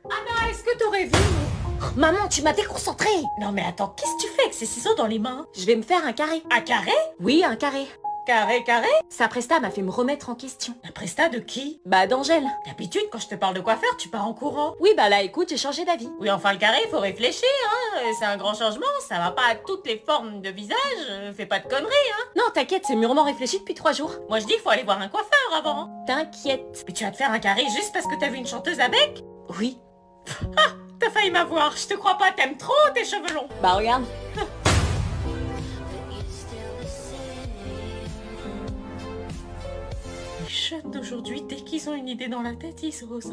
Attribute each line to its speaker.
Speaker 1: Anna, est-ce que t'aurais vu?
Speaker 2: Maman, tu m'as déconcentrée.
Speaker 1: Non mais attends, qu'est-ce que tu fais avec ces ciseaux dans les mains?
Speaker 2: Je vais me faire un carré.
Speaker 1: Un carré?
Speaker 2: Oui, un carré.
Speaker 1: Carré, carré?
Speaker 2: Sa presta m'a fait me remettre en question.
Speaker 1: La presta de qui?
Speaker 2: Bah d'Angèle.
Speaker 1: D'habitude, quand je te parle de quoi faire, tu pars en courant.
Speaker 2: Oui, bah là écoute, j'ai changé d'avis.
Speaker 1: Oui, enfin le carré, faut réfléchir, hein. C'est un grand changement, ça va pas à toutes les formes de visage. Fais pas de conneries, hein.
Speaker 2: Non, t'inquiète, c'est mûrement réfléchi depuis 3 jours.
Speaker 1: Moi je dis qu'il faut aller voir un coiffeur avant.
Speaker 2: T'inquiète.
Speaker 1: Mais tu vas te faire un carré juste parce que t'as vu une chanteuse à bec?
Speaker 2: Oui.
Speaker 1: T'as failli m'avoir, je te crois pas, t'aimes trop tes cheveux longs.
Speaker 2: Bah regarde.
Speaker 1: Les jeunes d'aujourd'hui, dès qu'ils ont une idée dans la tête, ils osent.